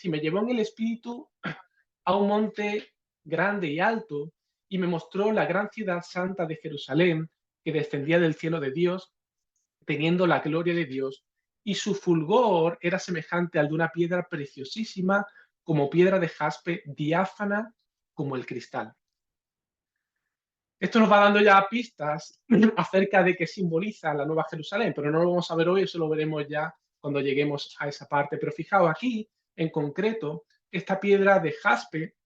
sí, me llevó en el espíritu a un monte grande y alto y me mostró la gran ciudad santa de Jerusalén que descendía del cielo de Dios, teniendo la gloria de Dios, y su fulgor era semejante al de una piedra preciosísima, como piedra de jaspe, diáfana como el cristal. Esto nos va dando ya pistas acerca de qué simboliza la Nueva Jerusalén, pero no lo vamos a ver hoy, eso lo veremos ya cuando lleguemos a esa parte. Pero fijaos aquí, en concreto, esta piedra de jaspe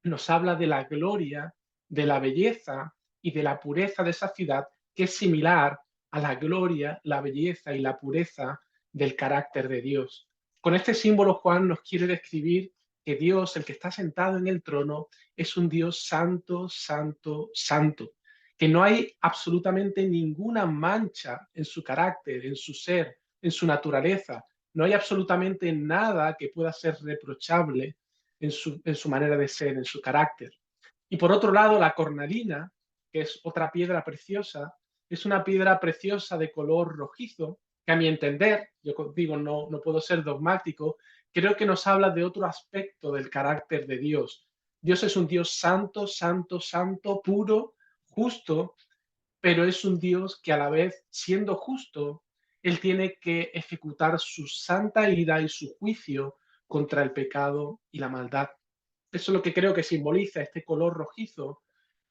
nos habla de la gloria, de la belleza y de la pureza de esa ciudad, que es similar a la gloria, la belleza y la pureza del carácter de Dios. Con este símbolo, Juan nos quiere describir que Dios, el que está sentado en el trono, es un Dios santo, santo, santo, que no hay absolutamente ninguna mancha en su carácter, en su ser, en su naturaleza. No hay absolutamente nada que pueda ser reprochable en su manera de ser, en su carácter. Y por otro lado, la cornalina, que es otra piedra preciosa, es una piedra preciosa de color rojizo, que a mi entender, yo digo, no puedo ser dogmático, creo que nos habla de otro aspecto del carácter de Dios. Dios es un Dios santo, santo, santo, puro, justo, pero es un Dios que a la vez, siendo justo, Él tiene que ejecutar su santa ira y su juicio contra el pecado y la maldad. Eso es lo que creo que simboliza este color rojizo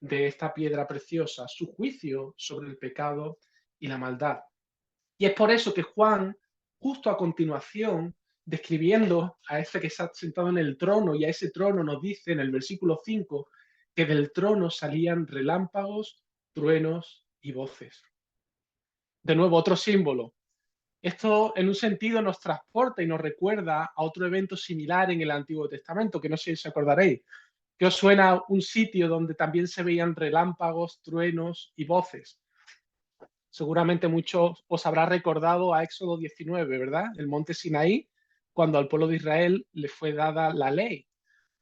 de esta piedra preciosa, su juicio sobre el pecado y la maldad. Y es por eso que Juan, justo a continuación, describiendo a ese que está sentado en el trono, y a ese trono nos dice en el versículo 5 que del trono salían relámpagos, truenos y voces. De nuevo, otro símbolo. Esto en un sentido nos transporta y nos recuerda a otro evento similar en el Antiguo Testamento, que no sé si os acordaréis. ¿Qué os suena un sitio donde también se veían relámpagos, truenos y voces? Seguramente muchos os habrá recordado a Éxodo 19, ¿verdad? El monte Sinaí, cuando al pueblo de Israel le fue dada la ley.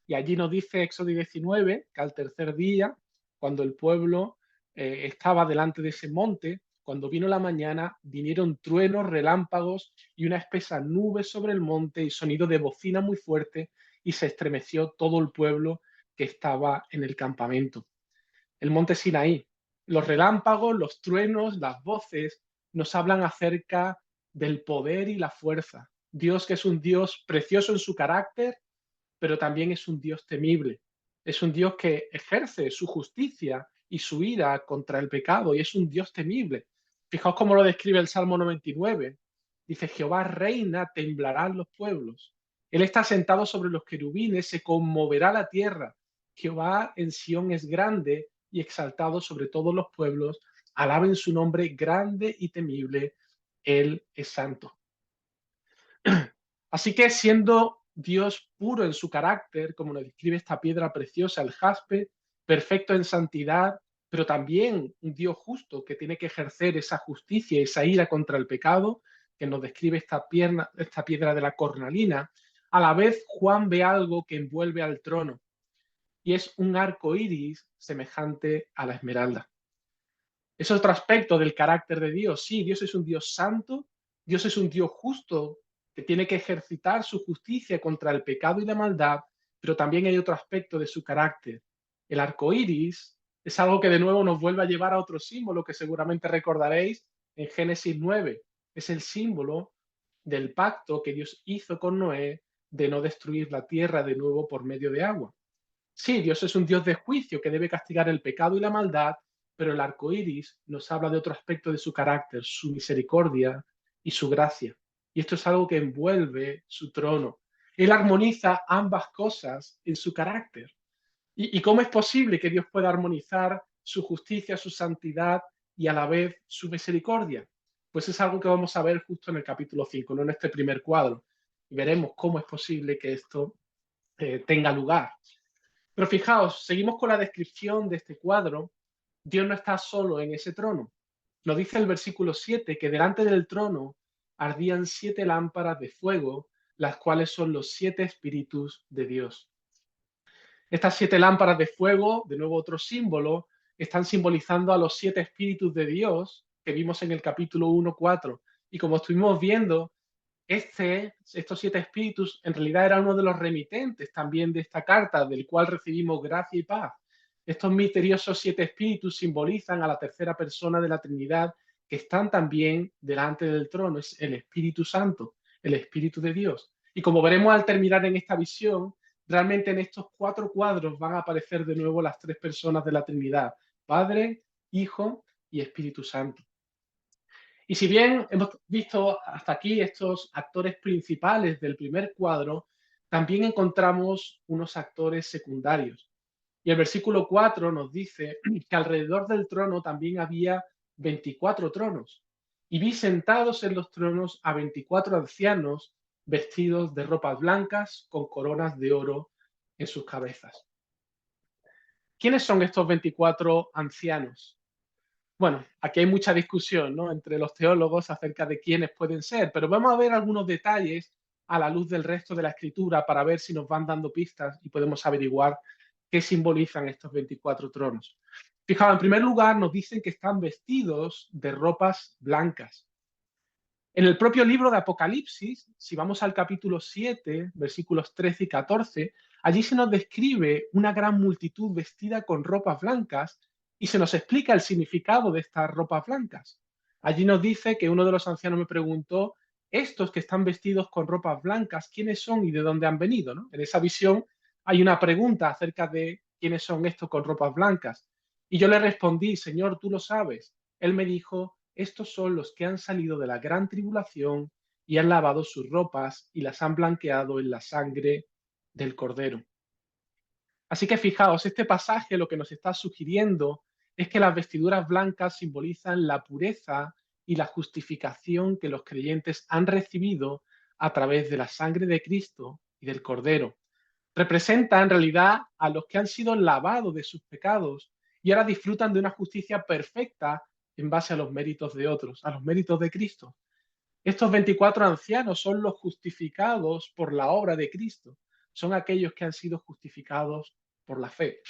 Y allí nos dice Éxodo 19 que al tercer día, cuando el pueblo estaba delante de ese monte, cuando vino la mañana, vinieron truenos, relámpagos y una espesa nube sobre el monte y sonido de bocina muy fuerte, y se estremeció todo el pueblo que estaba en el campamento. El monte Sinaí. Los relámpagos, los truenos, las voces nos hablan acerca del poder y la fuerza. Dios, que es un Dios precioso en su carácter, pero también es un Dios temible. Es un Dios que ejerce su justicia y su ira contra el pecado, y es un Dios temible. Fijaos cómo lo describe el Salmo 99. Dice: Jehová reina, temblarán los pueblos. Él está sentado sobre los querubines, se conmoverá la tierra. Jehová en Sión es grande y exaltado sobre todos los pueblos. Alaben su nombre grande y temible. Él es santo. Así que, siendo Dios puro en su carácter, como nos describe esta piedra preciosa, el jaspe, perfecto en santidad, pero también un Dios justo que tiene que ejercer esa justicia, esa ira contra el pecado, que nos describe esta piedra de la cornalina, a la vez Juan ve algo que envuelve al trono, y es un arco iris semejante a la esmeralda. Es otro aspecto del carácter de Dios. Sí, Dios es un Dios santo, Dios es un Dios justo que tiene que ejercitar su justicia contra el pecado y la maldad, pero también hay otro aspecto de su carácter. El arco iris es algo que de nuevo nos vuelve a llevar a otro símbolo que seguramente recordaréis en Génesis 9. Es el símbolo del pacto que Dios hizo con Noé de no destruir la tierra de nuevo por medio de agua. Sí, Dios es un Dios de juicio que debe castigar el pecado y la maldad, pero el arco iris nos habla de otro aspecto de su carácter, su misericordia y su gracia. Y esto es algo que envuelve su trono. Él armoniza ambas cosas en su carácter. ¿Y cómo es posible que Dios pueda armonizar su justicia, su santidad y a la vez su misericordia? Pues es algo que vamos a ver justo en el capítulo 5, no en este primer cuadro. Y veremos cómo es posible que esto tenga lugar. Pero fijaos, seguimos con la descripción de este cuadro. Dios no está solo en ese trono. Nos dice el versículo 7 que delante del trono ardían 7 lámparas de fuego, las cuales son los 7 espíritus de Dios. Estas 7 lámparas de fuego, de nuevo otro símbolo, están simbolizando a los 7 espíritus de Dios que vimos en el capítulo 1:4. Y como estuvimos viendo, estos 7 espíritus en realidad era uno de los remitentes también de esta carta, del cual recibimos gracia y paz. Estos misteriosos 7 espíritus simbolizan a la tercera persona de la Trinidad, que están también delante del trono. Es el Espíritu Santo, el Espíritu de Dios. Y como veremos al terminar en esta visión, realmente en estos 4 cuadros van a aparecer de nuevo las 3 personas de la Trinidad: Padre, Hijo y Espíritu Santo. Y si bien hemos visto hasta aquí estos actores principales del primer cuadro, también encontramos unos actores secundarios. Y el versículo 4 nos dice que alrededor del trono también había 24 tronos. Y vi sentados en los tronos a 24 ancianos vestidos de ropas blancas con coronas de oro en sus cabezas. ¿Quiénes son estos 24 ancianos? Bueno, aquí hay mucha discusión, ¿no?, entre los teólogos acerca de quiénes pueden ser, pero vamos a ver algunos detalles a la luz del resto de la escritura para ver si nos van dando pistas y podemos averiguar qué simbolizan estos 24 tronos. Fijaos, en primer lugar nos dicen que están vestidos de ropas blancas. En el propio libro de Apocalipsis, si vamos al capítulo 7, versículos 13 y 14, allí se nos describe una gran multitud vestida con ropas blancas y se nos explica el significado de estas ropas blancas. Allí nos dice que uno de los ancianos me preguntó: estos que están vestidos con ropas blancas, ¿quiénes son y de dónde han venido?, ¿no? En esa visión hay una pregunta acerca de quiénes son estos con ropas blancas. Y yo le respondí: Señor, tú lo sabes. Él me dijo: estos son los que han salido de la gran tribulación y han lavado sus ropas y las han blanqueado en la sangre del Cordero. Así que fijaos, este pasaje lo que nos está sugiriendo es que las vestiduras blancas simbolizan la pureza y la justificación que los creyentes han recibido a través de la sangre de Cristo y del Cordero. Representa en realidad a los que han sido lavados de sus pecados y ahora disfrutan de una justicia perfecta en base a los méritos de otros, a los méritos de Cristo. Estos 24 ancianos son los justificados por la obra de Cristo, son aquellos que han sido justificados por la fe.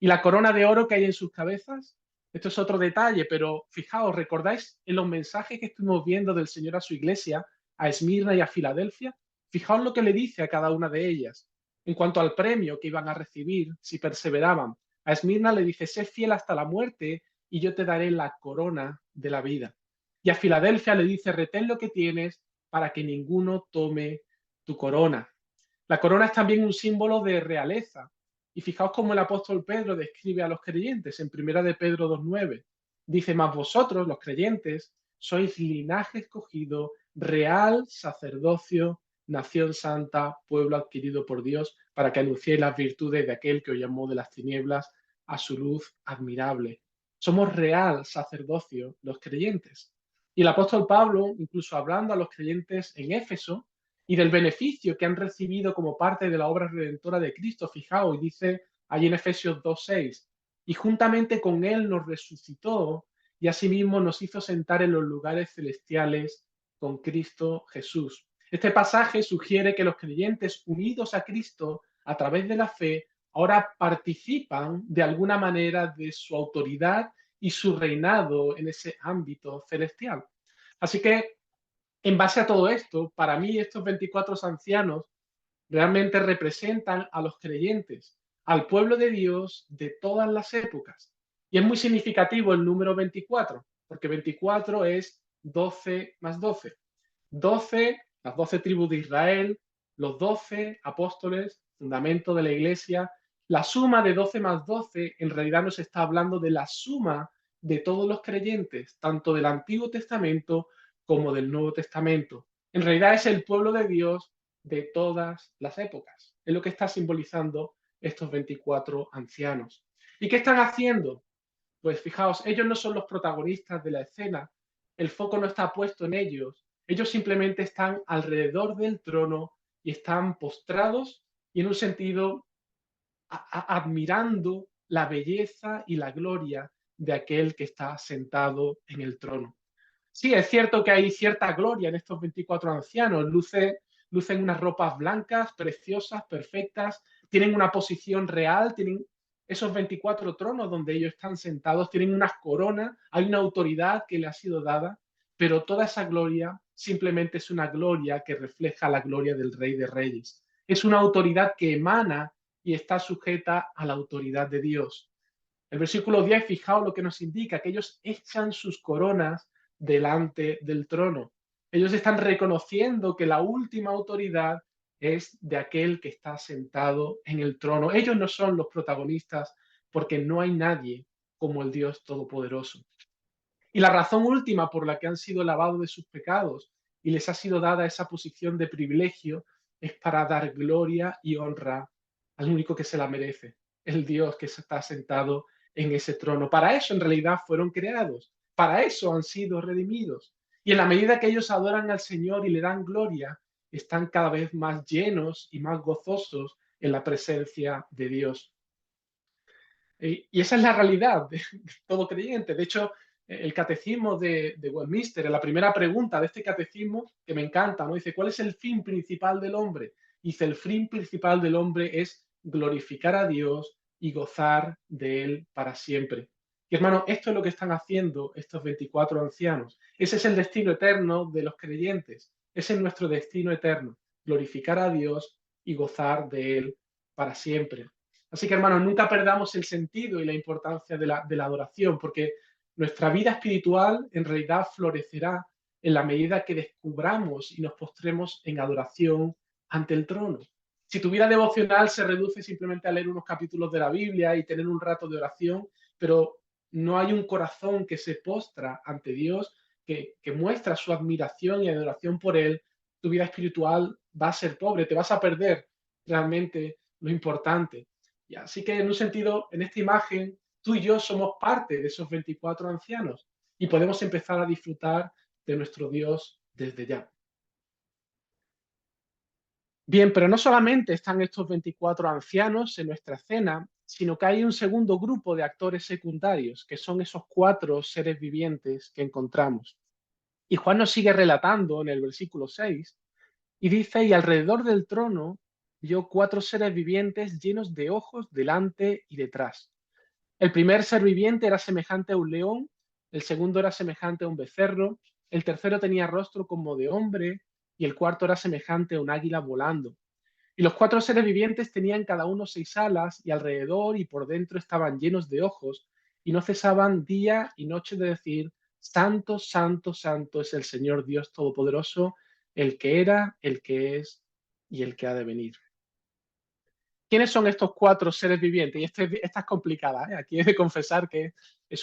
Y la corona de oro que hay en sus cabezas, esto es otro detalle, pero fijaos, ¿recordáis en los mensajes que estuvimos viendo del Señor a su iglesia, a Esmirna y a Filadelfia? Fijaos lo que le dice a cada una de ellas en cuanto al premio que iban a recibir si perseveraban. A Esmirna le dice: sé fiel hasta la muerte y yo te daré la corona de la vida. Y a Filadelfia le dice: retén lo que tienes para que ninguno tome tu corona. La corona es también un símbolo de realeza. Y fijaos cómo el apóstol Pedro describe a los creyentes en 1 de Pedro 2:9. Dice: mas vosotros, los creyentes, sois linaje escogido, real sacerdocio, nación santa, pueblo adquirido por Dios, para que anunciéis las virtudes de aquel que os llamó de las tinieblas a su luz admirable. Somos real sacerdocio los creyentes. Y el apóstol Pablo, incluso hablando a los creyentes en Éfeso, y del beneficio que han recibido como parte de la obra redentora de Cristo. Fijaos, y dice allí en Efesios 2:6, y juntamente con Él nos resucitó y asimismo nos hizo sentar en los lugares celestiales con Cristo Jesús. Este pasaje sugiere que los creyentes unidos a Cristo a través de la fe ahora participan de alguna manera de su autoridad y su reinado en ese ámbito celestial. Así que en base a todo esto, para mí estos 24 ancianos realmente representan a los creyentes, al pueblo de Dios de todas las épocas. Y es muy significativo el número 24, porque 24 es 12 más 12. 12, las 12 tribus de Israel, los 12 apóstoles, fundamento de la iglesia. La suma de 12 más 12 en realidad nos está hablando de la suma de todos los creyentes, tanto del Antiguo Testamento como del Nuevo Testamento. En realidad es el pueblo de Dios de todas las épocas. Es lo que está simbolizando estos 24 ancianos. ¿Y qué están haciendo? Pues fijaos, ellos no son los protagonistas de la escena, el foco no está puesto en ellos simplemente están alrededor del trono y están postrados y en un sentido admirando la belleza y la gloria de aquel que está sentado en el trono. Sí, es cierto que hay cierta gloria en estos 24 ancianos, lucen unas ropas blancas, preciosas, perfectas, tienen una posición real, tienen esos 24 tronos donde ellos están sentados, tienen unas coronas, hay una autoridad que le ha sido dada, pero toda esa gloria simplemente es una gloria que refleja la gloria del Rey de Reyes. Es una autoridad que emana y está sujeta a la autoridad de Dios. El versículo 10, fijaos lo que nos indica, que ellos echan sus coronas delante del trono. Ellos están reconociendo que la última autoridad es de aquel que está sentado en el trono. Ellos no son los protagonistas porque no hay nadie como el Dios Todopoderoso. Y la razón última por la que han sido lavados de sus pecados y les ha sido dada esa posición de privilegio es para dar gloria y honra al único que se la merece, el Dios que está sentado en ese trono. Para eso en realidad fueron creados, para eso han sido redimidos. Y en la medida que ellos adoran al Señor y le dan gloria, están cada vez más llenos y más gozosos en la presencia de Dios. Y esa es la realidad de todo creyente. De hecho, el catecismo de Westminster, en la primera pregunta de este catecismo, que me encanta, ¿no? Dice, ¿cuál es el fin principal del hombre? Dice, el fin principal del hombre es glorificar a Dios y gozar de Él para siempre. Y hermano, esto es lo que están haciendo estos 24 ancianos. Ese es el destino eterno de los creyentes. Ese es nuestro destino eterno, glorificar a Dios y gozar de Él para siempre. Así que, hermanos, nunca perdamos el sentido y la importancia de la adoración, porque nuestra vida espiritual en realidad florecerá en la medida que descubramos y nos postremos en adoración ante el trono. Si tu vida devocional se reduce simplemente a leer unos capítulos de la Biblia y tener un rato de oración, pero no hay un corazón que se postra ante Dios, que muestra su admiración y adoración por Él, tu vida espiritual va a ser pobre, te vas a perder realmente lo importante. Y así que en un sentido, en esta imagen, tú y yo somos parte de esos 24 ancianos y podemos empezar a disfrutar de nuestro Dios desde ya. Bien, pero no solamente están estos 24 ancianos en nuestra escena, sino que hay un segundo grupo de actores secundarios, que son esos 4 seres vivientes que encontramos. Y Juan nos sigue relatando en el versículo 6 y dice, y alrededor del trono vio 4 seres vivientes llenos de ojos delante y detrás. El primer ser viviente era semejante a un león, el segundo era semejante a un becerro, el tercero tenía rostro como de hombre y el cuarto era semejante a un águila volando. Y los 4 seres vivientes tenían cada uno 6 alas y alrededor y por dentro estaban llenos de ojos y no cesaban día y noche de decir, Santo, Santo, Santo es el Señor Dios Todopoderoso, el que era, el que es y el que ha de venir. ¿Quiénes son estos 4 seres vivientes? Y esta es complicada, ¿eh? Aquí he de confesar que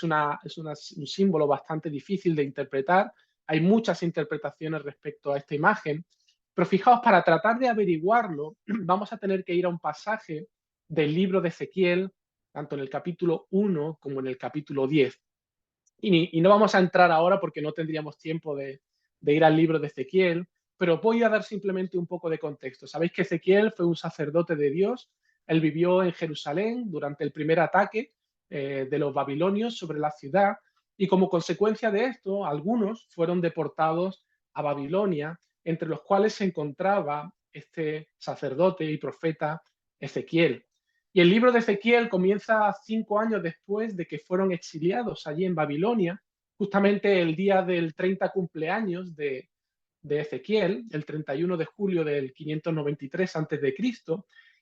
un símbolo bastante difícil de interpretar. Hay muchas interpretaciones respecto a esta imagen, pero fijaos, para tratar de averiguarlo, vamos a tener que ir a un pasaje del libro de Ezequiel, tanto en el capítulo 1 como en el capítulo 10. Y no vamos a entrar ahora porque no tendríamos tiempo de ir al libro de Ezequiel, pero voy a dar simplemente un poco de contexto. Sabéis que Ezequiel fue un sacerdote de Dios, él vivió en Jerusalén durante el primer ataque de los babilonios sobre la ciudad y como consecuencia de esto, algunos fueron deportados a Babilonia, entre los cuales se encontraba este sacerdote y profeta Ezequiel. Y el libro de Ezequiel comienza 5 años después de que fueron exiliados allí en Babilonia, justamente el día del 30 cumpleaños de Ezequiel, el 31 de julio del 593 a.C.,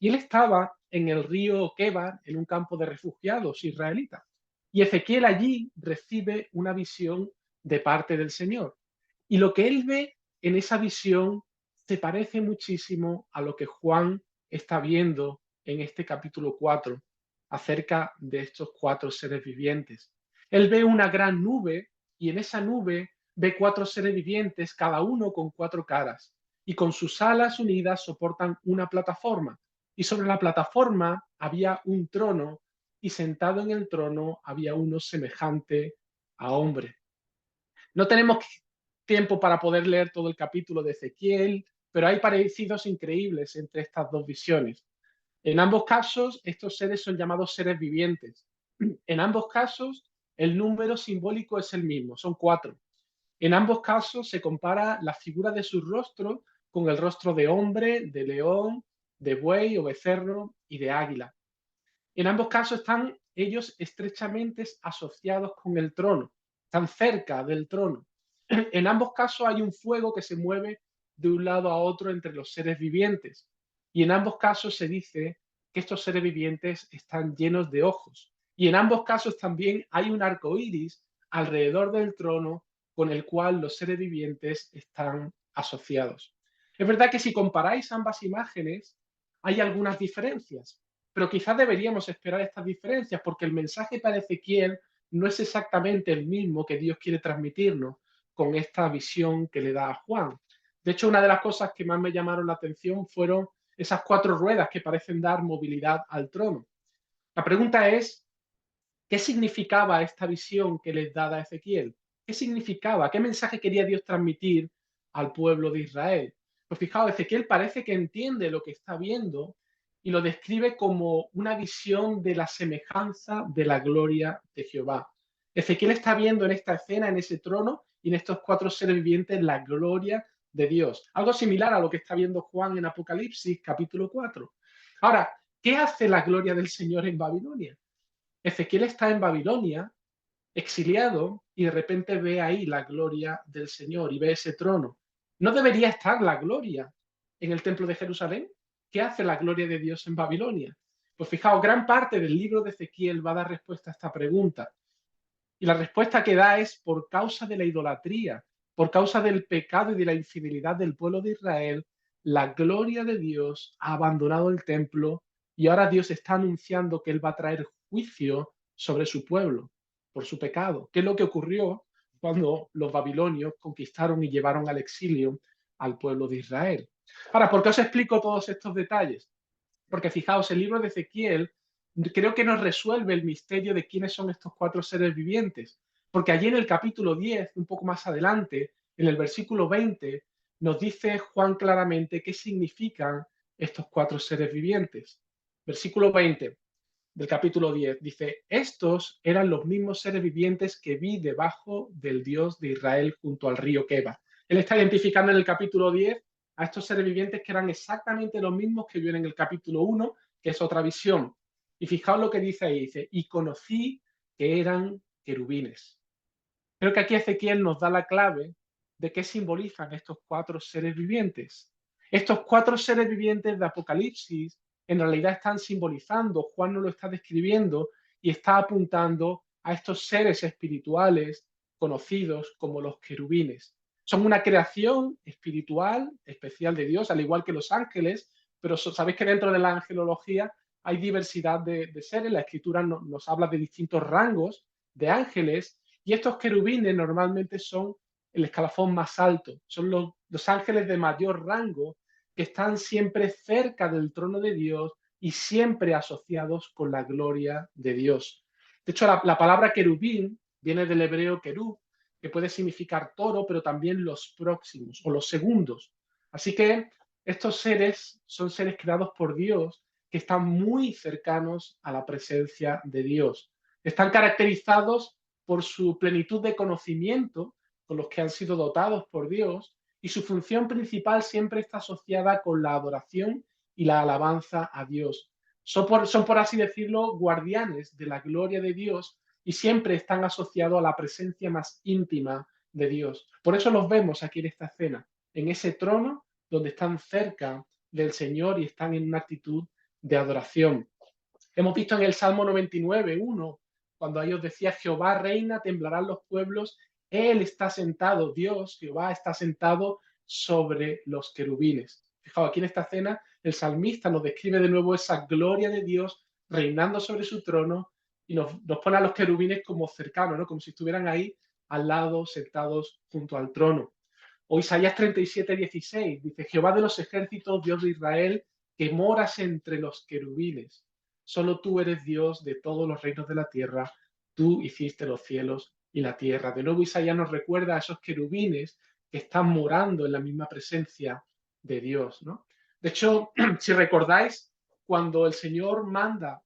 y él estaba en el río Quebar, en un campo de refugiados israelitas. Y Ezequiel allí recibe una visión de parte del Señor. Y lo que él ve en esa visión se parece muchísimo a lo que Juan está viendo en este capítulo 4 acerca de estos 4 seres vivientes. Él ve una gran nube y en esa nube ve 4 seres vivientes, cada uno con 4 caras, y con sus alas unidas soportan una plataforma. Y sobre la plataforma había un trono, y sentado en el trono había uno semejante a hombre. No tenemos tiempo para poder leer todo el capítulo de Ezequiel, pero hay parecidos increíbles entre estas dos visiones. En ambos casos, estos seres son llamados seres vivientes. En ambos casos, el número simbólico es el mismo, son 4. En ambos casos se compara la figura de su rostro con el rostro de hombre, de león, de buey o becerro y de águila. En ambos casos están ellos estrechamente asociados con el trono, están cerca del trono. En ambos casos hay un fuego que se mueve de un lado a otro entre los seres vivientes. Y en ambos casos se dice que estos seres vivientes están llenos de ojos. Y en ambos casos también hay un arco iris alrededor del trono con el cual los seres vivientes están asociados. Es verdad que si comparáis ambas imágenes, hay algunas diferencias, pero quizás deberíamos esperar estas diferencias porque el mensaje para Ezequiel no es exactamente el mismo que Dios quiere transmitirnos con esta visión que le da a Juan. De hecho, una de las cosas que más me llamaron la atención fueron esas 4 ruedas que parecen dar movilidad al trono. La pregunta es, ¿qué significaba esta visión que les da a Ezequiel? ¿Qué significaba? ¿Qué mensaje quería Dios transmitir al pueblo de Israel? Pues fijaos, Ezequiel parece que entiende lo que está viendo y lo describe como una visión de la semejanza de la gloria de Jehová. Ezequiel está viendo en esta escena, en ese trono y en estos 4 seres vivientes la gloria de Dios. Algo similar a lo que está viendo Juan en Apocalipsis capítulo 4. Ahora, ¿qué hace la gloria del Señor en Babilonia? Ezequiel está en Babilonia, exiliado, y de repente ve ahí la gloria del Señor y ve ese trono. ¿No debería estar la gloria en el templo de Jerusalén? ¿Qué hace la gloria de Dios en Babilonia? Pues fijaos, gran parte del libro de Ezequiel va a dar respuesta a esta pregunta. Y la respuesta que da es por causa de la idolatría, por causa del pecado y de la infidelidad del pueblo de Israel, la gloria de Dios ha abandonado el templo y ahora Dios está anunciando que Él va a traer juicio sobre su pueblo por su pecado. ¿Qué es lo que ocurrió cuando los babilonios conquistaron y llevaron al exilio al pueblo de Israel? Ahora, ¿por qué os explico todos estos detalles? Porque fijaos, el libro de Ezequiel creo que nos resuelve el misterio de quiénes son estos 4 seres vivientes. Porque allí en el capítulo 10, un poco más adelante, en el versículo 20, nos dice Juan claramente qué significan estos 4 seres vivientes. Versículo 20 del capítulo 10 dice, estos eran los mismos seres vivientes que vi debajo del Dios de Israel junto al río Queba. Él está identificando en el capítulo 10 a estos seres vivientes que eran exactamente los mismos que vio en el capítulo 1, que es otra visión. Y fijaos lo que dice ahí, dice, y conocí que eran querubines. Creo que aquí Ezequiel nos da la clave de qué simbolizan estos 4 seres vivientes. Estos 4 seres vivientes de Apocalipsis en realidad están simbolizando, Juan nos lo está describiendo y está apuntando a estos seres espirituales conocidos como los querubines. Son una creación espiritual especial de Dios, al igual que los ángeles, pero sabéis que dentro de la angelología hay diversidad de seres, la escritura nos habla de distintos rangos de ángeles, y estos querubines normalmente son el escalafón más alto, son los ángeles de mayor rango que están siempre cerca del trono de Dios y siempre asociados con la gloria de Dios. De hecho, la palabra querubín viene del hebreo querub, que puede significar toro, pero también los próximos o los segundos. Así que estos seres son seres creados por Dios que están muy cercanos a la presencia de Dios. Están caracterizados por su plenitud de conocimiento con los que han sido dotados por Dios y su función principal siempre está asociada con la adoración y la alabanza a Dios. Son por así decirlo, guardianes de la gloria de Dios y siempre están asociados a la presencia más íntima de Dios. Por eso los vemos aquí en esta escena, en ese trono donde están cerca del Señor y están en una actitud de adoración. Hemos visto en el Salmo 99, 1, cuando ellos decía, Jehová reina, temblarán los pueblos, Él está sentado, Dios, Jehová está sentado sobre los querubines. Fijaos, aquí en esta escena el salmista nos describe de nuevo esa gloria de Dios reinando sobre su trono y nos pone a los querubines como cercanos, ¿no? Como si estuvieran ahí al lado, sentados junto al trono. O Isaías 37, 16, dice, Jehová de los ejércitos, Dios de Israel, que moras entre los querubines. Solo tú eres Dios de todos los reinos de la tierra, tú hiciste los cielos y la tierra. De nuevo Isaías nos recuerda a esos querubines que están morando en la misma presencia de Dios, ¿no? De hecho, si recordáis, cuando el Señor manda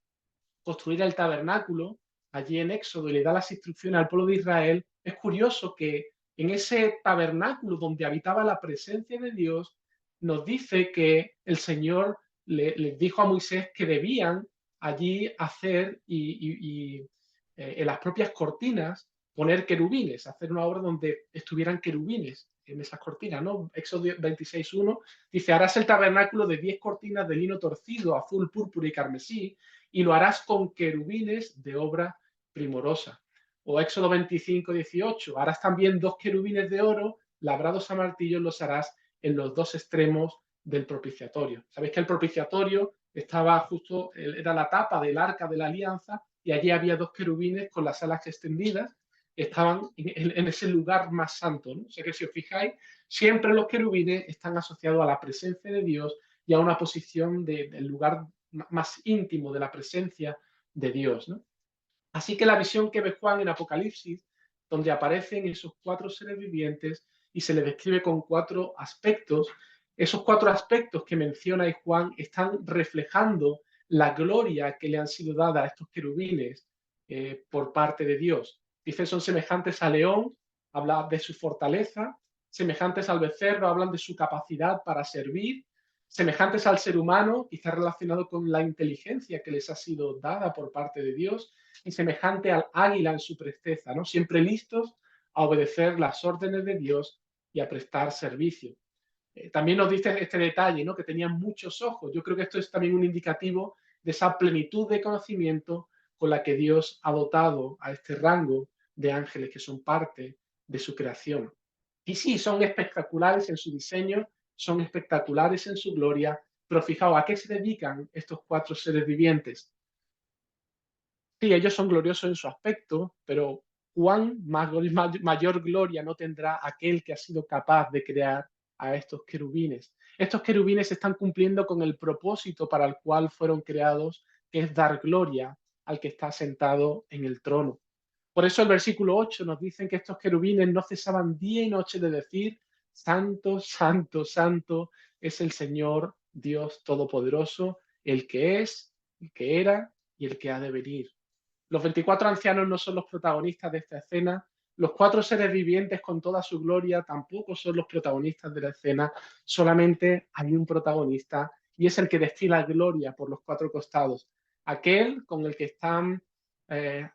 construir el tabernáculo allí en Éxodo y le da las instrucciones al pueblo de Israel, es curioso que en ese tabernáculo donde habitaba la presencia de Dios, nos dice que el Señor les dijo a Moisés que debían allí hacer en las propias cortinas poner querubines, hacer una obra donde estuvieran querubines en esas cortinas, ¿no? Éxodo 26:1 dice, harás el tabernáculo de 10 cortinas de lino torcido, azul, púrpura y carmesí, y lo harás con querubines de obra primorosa. O Éxodo 25:18, harás también 2 querubines de oro, labrados a martillo, los harás en los 2 extremos del propiciatorio. Sabéis que el propiciatorio estaba justo, era la tapa del arca de la alianza, y allí había 2 querubines con las alas extendidas, estaban en ese lugar más santo, ¿no? O sea que si os fijáis, siempre los querubines están asociados a la presencia de Dios y a una posición del lugar más íntimo de la presencia de Dios, ¿no? Así que la visión que ve Juan en Apocalipsis, donde aparecen esos 4 seres vivientes y se les describe con 4 aspectos, esos 4 aspectos que menciona Juan están reflejando la gloria que le han sido dadas a estos querubines por parte de Dios. Dice, son semejantes al león, habla de su fortaleza, semejantes al becerro, hablan de su capacidad para servir, semejantes al ser humano, quizás relacionado con la inteligencia que les ha sido dada por parte de Dios, y semejante al águila en su presteza, ¿no? Siempre listos a obedecer las órdenes de Dios y a prestar servicio. También nos dice este detalle, ¿no? Que tenían muchos ojos. Yo creo que esto es también un indicativo de esa plenitud de conocimiento con la que Dios ha dotado a este rango de ángeles que son parte de su creación. Y sí, son espectaculares en su diseño, son espectaculares en su gloria, pero fijaos, ¿a qué se dedican estos 4 seres vivientes? Sí, ellos son gloriosos en su aspecto, pero ¿cuán mayor gloria no tendrá aquel que ha sido capaz de crear a estos querubines? Estos querubines están cumpliendo con el propósito para el cual fueron creados, que es dar gloria al que está sentado en el trono. Por eso el versículo 8 nos dice que estos querubines no cesaban día y noche de decir, Santo, Santo, Santo es el Señor Dios Todopoderoso, el que es, el que era y el que ha de venir. Los 24 ancianos no son los protagonistas de esta escena, los 4 seres vivientes con toda su gloria tampoco son los protagonistas de la escena, solamente hay un protagonista y es el que destila gloria por los 4 costados, aquel con el que están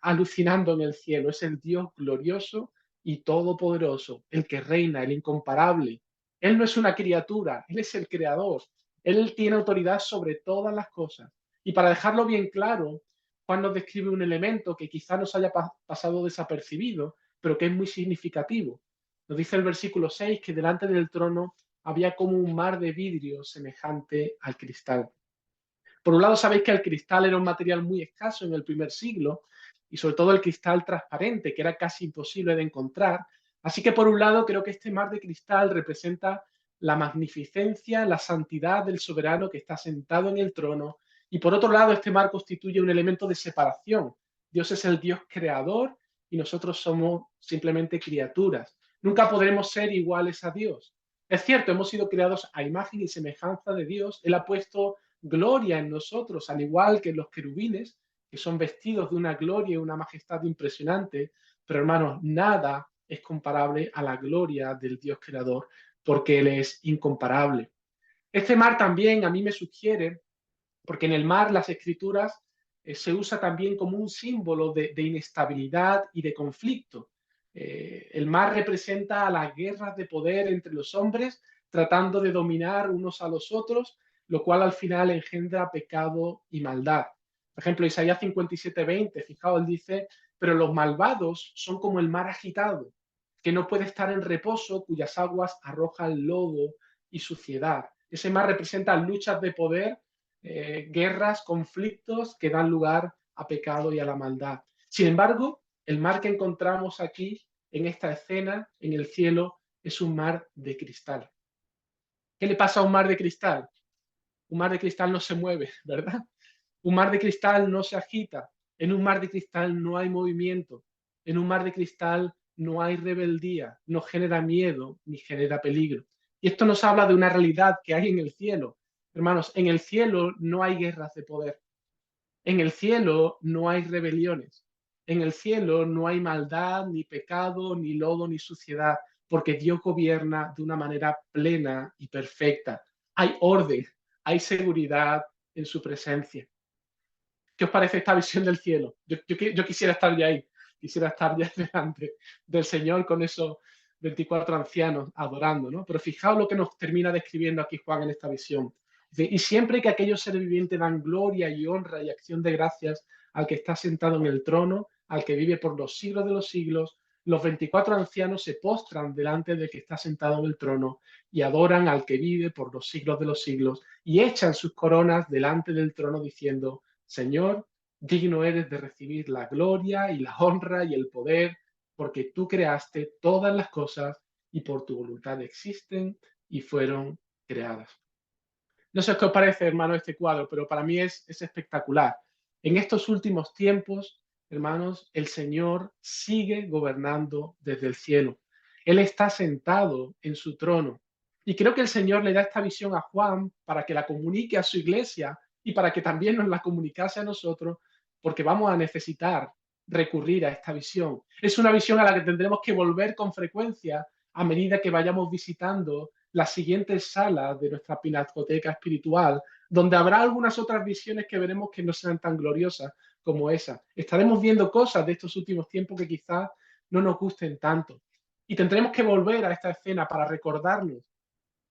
alucinando en el cielo, es el Dios glorioso y todopoderoso, el que reina, el incomparable. Él no es una criatura, Él es el creador, Él tiene autoridad sobre todas las cosas. Y para dejarlo bien claro, Juan nos describe un elemento que quizá nos haya pasado desapercibido, pero que es muy significativo. Nos dice el versículo 6 que delante del trono había como un mar de vidrio semejante al cristal. Por un lado, sabéis que el cristal era un material muy escaso en el primer siglo, y sobre todo el cristal transparente, que era casi imposible de encontrar. Así que, por un lado, creo que este mar de cristal representa la magnificencia, la santidad del soberano que está sentado en el trono, y por otro lado, este mar constituye un elemento de separación. Dios es el Dios creador y nosotros somos simplemente criaturas. Nunca podremos ser iguales a Dios. Es cierto, hemos sido creados a imagen y semejanza de Dios. Él ha puesto gloria en nosotros, al igual que los querubines, que son vestidos de una gloria y una majestad impresionante, pero hermanos, nada es comparable a la gloria del Dios creador, porque Él es incomparable. Este mar también a mí me sugiere, porque en el mar las escrituras se usa también como un símbolo de inestabilidad y de conflicto. El mar representa las guerras de poder entre los hombres, tratando de dominar unos a los otros, lo cual al final engendra pecado y maldad. Por ejemplo, Isaías 57:20, fijaos, él dice, pero los malvados son como el mar agitado, que no puede estar en reposo, cuyas aguas arrojan lodo y suciedad. Ese mar representa luchas de poder, guerras, conflictos que dan lugar a pecado y a la maldad. Sin embargo, el mar que encontramos aquí, en esta escena, en el cielo, es un mar de cristal. ¿Qué le pasa a un mar de cristal? Un mar de cristal no se mueve, ¿verdad? Un mar de cristal no se agita. En un mar de cristal no hay movimiento. En un mar de cristal no hay rebeldía, no genera miedo ni genera peligro. Y esto nos habla de una realidad que hay en el cielo. Hermanos, en el cielo no hay guerras de poder. En el cielo no hay rebeliones. En el cielo no hay maldad, ni pecado, ni lodo, ni suciedad, porque Dios gobierna de una manera plena y perfecta. Hay orden, hay seguridad en su presencia. ¿Qué os parece esta visión del cielo? Yo quisiera estar ya ahí. quisiera estar ya delante del Señor con esos 24 ancianos adorando, ¿no? Pero fijaos lo que nos termina describiendo aquí Juan en esta visión. Dice, y siempre que aquellos seres vivientes dan gloria y honra y acción de gracias al que está sentado en el trono, al que vive por los siglos de los siglos, los 24 ancianos se postran delante del que está sentado en el trono y adoran al que vive por los siglos de los siglos y echan sus coronas delante del trono diciendo, Señor, digno eres de recibir la gloria y la honra y el poder, porque tú creaste todas las cosas y por tu voluntad existen y fueron creadas. No sé qué os parece, hermano, este cuadro, pero para mí es espectacular. En estos últimos tiempos, hermanos, el Señor sigue gobernando desde el cielo. Él está sentado en su trono. Y creo que el Señor le da esta visión a Juan para que la comunique a su iglesia y para que también nos la comunicase a nosotros, porque vamos a necesitar recurrir a esta visión. Es una visión a la que tendremos que volver con frecuencia a medida que vayamos visitando las siguientes salas de nuestra pinacoteca espiritual, donde habrá algunas otras visiones que veremos que no serán tan gloriosas como esa. Estaremos viendo cosas de estos últimos tiempos que quizás no nos gusten tanto. Y tendremos que volver a esta escena para recordarnos,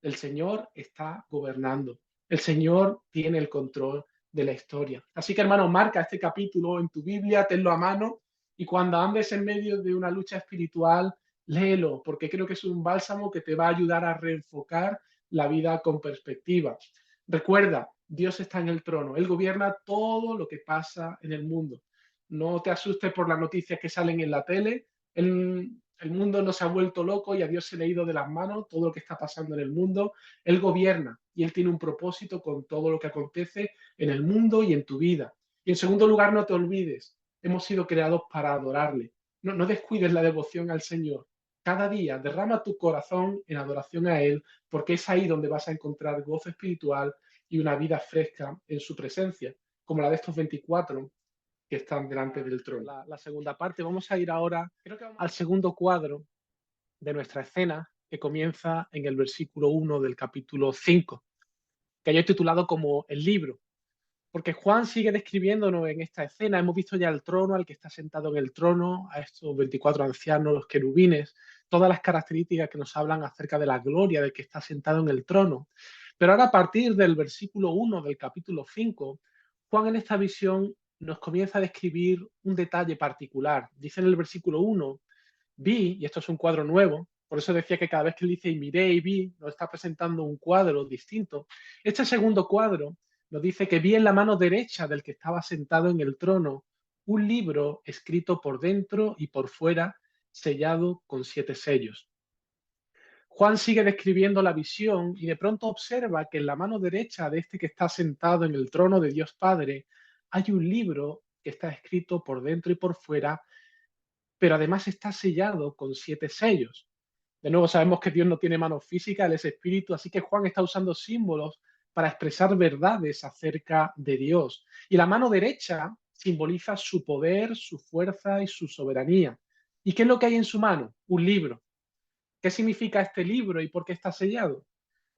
el Señor está gobernando, el Señor tiene el control de la historia. Así que, hermano, marca este capítulo en tu Biblia, tenlo a mano, y cuando andes en medio de una lucha espiritual, léelo, porque creo que es un bálsamo que te va a ayudar a reenfocar la vida con perspectiva. Recuerda, Dios está en el trono, Él gobierna todo lo que pasa en el mundo. No te asustes por las noticias que salen en la tele. El mundo no se ha vuelto loco y a Dios se le ha ido de las manos todo lo que está pasando en el mundo. Él gobierna y Él tiene un propósito con todo lo que acontece en el mundo y en tu vida. Y en segundo lugar, no te olvides, hemos sido creados para adorarle. No descuides la devoción al Señor. Cada día derrama tu corazón en adoración a Él, porque es ahí donde vas a encontrar gozo espiritual y una vida fresca en su presencia, como la de estos 24 que están delante del trono. La segunda parte, vamos a ir ahora al segundo cuadro de nuestra escena, que comienza en el versículo 1 del capítulo 5, que yo he titulado como el libro, porque Juan sigue describiéndonos en esta escena. Hemos visto ya el trono, al que está sentado en el trono, a estos 24 ancianos, los querubines, todas las características que nos hablan acerca de la gloria del que está sentado en el trono. Pero ahora, a partir del versículo 1 del capítulo 5, Juan en esta visión nos comienza a describir un detalle particular. Dice en el versículo 1, vi, y esto es un cuadro nuevo, por eso decía que cada vez que él dice y miré y vi, nos está presentando un cuadro distinto. Este segundo cuadro nos dice que vi en la mano derecha del que estaba sentado en el trono un libro escrito por dentro y por fuera, sellado con 7 sellos. Juan sigue describiendo la visión y de pronto observa que en la mano derecha de este que está sentado en el trono de Dios Padre hay un libro que está escrito por dentro y por fuera, pero además está sellado con 7 sellos. De nuevo, sabemos que Dios no tiene mano física, Él es espíritu, así que Juan está usando símbolos para expresar verdades acerca de Dios. Y la mano derecha simboliza su poder, su fuerza y su soberanía. ¿Y qué es lo que hay en su mano? Un libro. ¿Qué significa este libro y por qué está sellado?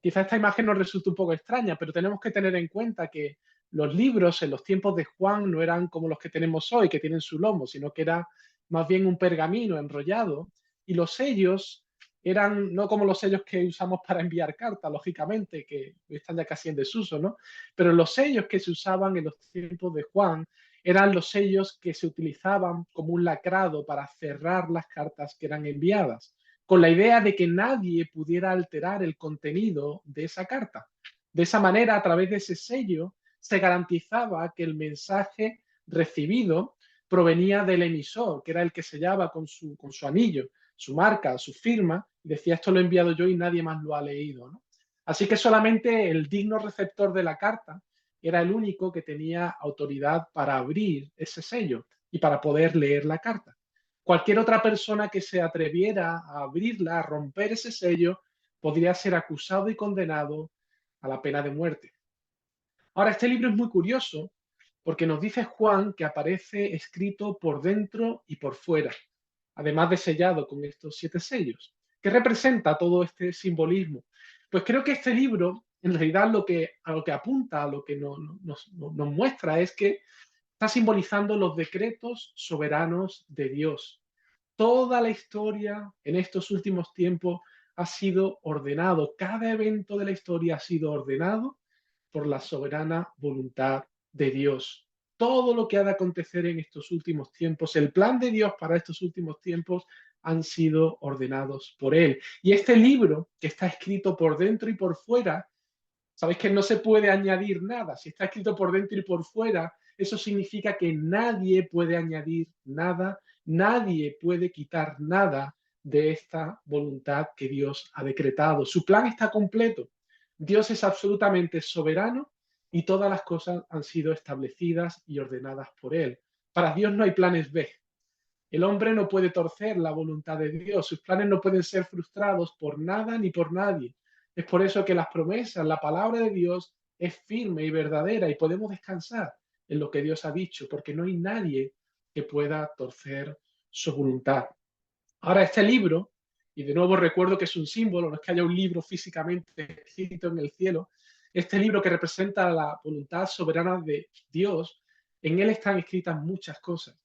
Quizá esta imagen nos resulte un poco extraña, pero tenemos que tener en cuenta que los libros en los tiempos de Juan no eran como los que tenemos hoy, que tienen su lomo, sino que era más bien un pergamino enrollado, y los sellos eran no como los sellos que usamos para enviar cartas, lógicamente, que están ya casi en desuso, ¿no? Pero los sellos que se usaban en los tiempos de Juan eran los sellos que se utilizaban como un lacrado para cerrar las cartas que eran enviadas, con la idea de que nadie pudiera alterar el contenido de esa carta. De esa manera, a través de ese sello, se garantizaba que el mensaje recibido provenía del emisor, que era el que sellaba con su anillo, su marca, su firma, y decía, esto lo he enviado yo y nadie más lo ha leído, ¿no? Así que solamente el digno receptor de la carta era el único que tenía autoridad para abrir ese sello y para poder leer la carta. Cualquier otra persona que se atreviera a abrirla, a romper ese sello, podría ser acusado y condenado a la pena de muerte. Ahora, este libro es muy curioso porque nos dice Juan que aparece escrito por dentro y por fuera, además de sellado con estos 7 sellos. ¿Qué representa todo este simbolismo? Pues creo que este libro, en realidad, a lo que apunta, a lo que nos muestra es que Está simbolizando los decretos soberanos de Dios. Toda la historia en estos últimos tiempos ha sido ordenado, cada evento de la historia ha sido ordenado por la soberana voluntad de Dios. Todo lo que ha de acontecer en estos últimos tiempos, el plan de Dios para estos últimos tiempos, han sido ordenados por Él. Y este libro, que está escrito por dentro y por fuera, sabéis que no se puede añadir nada. Si está escrito por dentro y por fuera, eso significa que nadie puede añadir nada, nadie puede quitar nada de esta voluntad que Dios ha decretado. Su plan está completo. Dios es absolutamente soberano y todas las cosas han sido establecidas y ordenadas por Él. Para Dios no hay planes B. El hombre no puede torcer la voluntad de Dios, sus planes no pueden ser frustrados por nada ni por nadie. Es por eso que las promesas, la palabra de Dios es firme y verdadera y podemos descansar en lo que Dios ha dicho, porque no hay nadie que pueda torcer su voluntad. Ahora, este libro, y de nuevo recuerdo que es un símbolo, no es que haya un libro físicamente escrito en el cielo, este libro que representa la voluntad soberana de Dios, en él están escritas muchas cosas.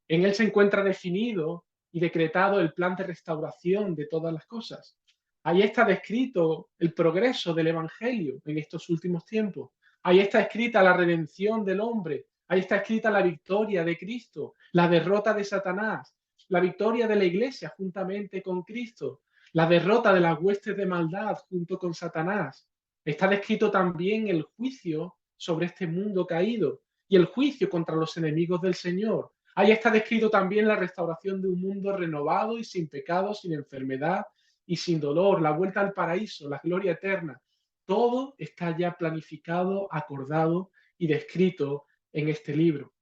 En él se encuentra definido y decretado el plan de restauración de todas las cosas. Ahí está descrito el progreso del Evangelio en estos últimos tiempos. Ahí está escrita la redención del hombre. Ahí está escrita la victoria de Cristo, la derrota de Satanás, la victoria de la iglesia juntamente con Cristo, la derrota de las huestes de maldad junto con Satanás. Está descrito también el juicio sobre este mundo caído y el juicio contra los enemigos del Señor. Ahí está descrito también la restauración de un mundo renovado y sin pecado, sin enfermedad y sin dolor, la vuelta al paraíso, la gloria eterna. Todo está ya planificado, acordado y descrito en este libro.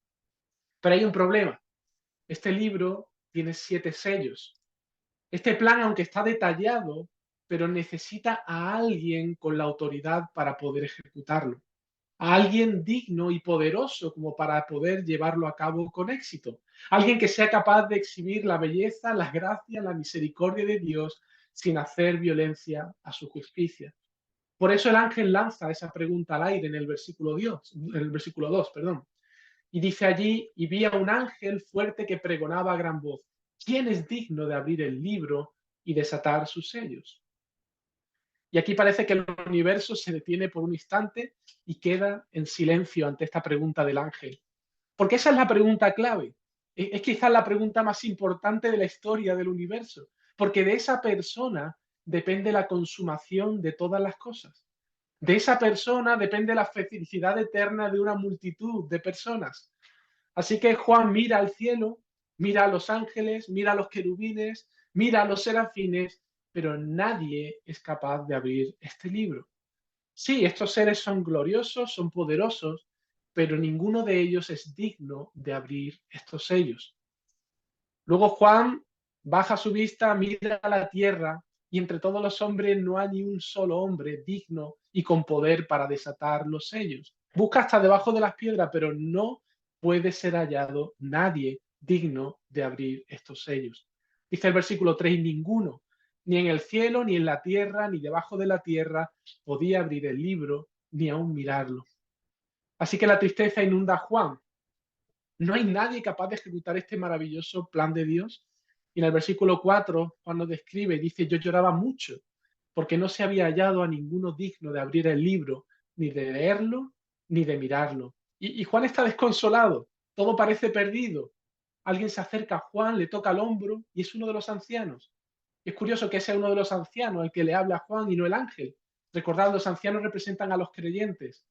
Pero hay un problema. Este libro tiene 7 sellos. Este plan, aunque está detallado, pero necesita a alguien con la autoridad para poder ejecutarlo, a alguien digno y poderoso como para poder llevarlo a cabo con éxito. Alguien que sea capaz de exhibir la belleza, la gracia, la misericordia de Dios sin hacer violencia a su justicia. Por eso el ángel lanza esa pregunta al aire en el versículo 2, perdón. Y dice allí, y vi a un ángel fuerte que pregonaba a gran voz, ¿quién es digno de abrir el libro y desatar sus sellos? Y aquí parece que el universo se detiene por un instante y queda en silencio ante esta pregunta del ángel. Porque esa es la pregunta clave. Es quizás la pregunta más importante de la historia del universo. Porque de esa persona depende la consumación de todas las cosas. De esa persona depende la felicidad eterna de una multitud de personas. Así que Juan mira al cielo, mira a los ángeles, mira a los querubines, mira a los serafines, pero nadie es capaz de abrir este libro. Sí, estos seres son gloriosos, son poderosos, pero ninguno de ellos es digno de abrir estos sellos. Luego Juan baja su vista, mira a la tierra y entre todos los hombres no hay ni un solo hombre digno y con poder para desatar los sellos. Busca hasta debajo de las piedras, pero no puede ser hallado nadie digno de abrir estos sellos. Dice el versículo 3, ninguno, ni en el cielo, ni en la tierra, ni debajo de la tierra, podía abrir el libro, ni aún mirarlo. Así que la tristeza inunda a Juan. No hay nadie capaz de ejecutar este maravilloso plan de Dios. Y en el versículo 4, Juan nos describe, dice, yo lloraba mucho porque no se había hallado a ninguno digno de abrir el libro, ni de leerlo, ni de mirarlo. Y Juan está desconsolado, todo parece perdido. Alguien se acerca a Juan, le toca el hombro y es uno de los ancianos. Es curioso que sea uno de los ancianos el que le habla a Juan y no el ángel. Recordad, los ancianos representan a los creyentes.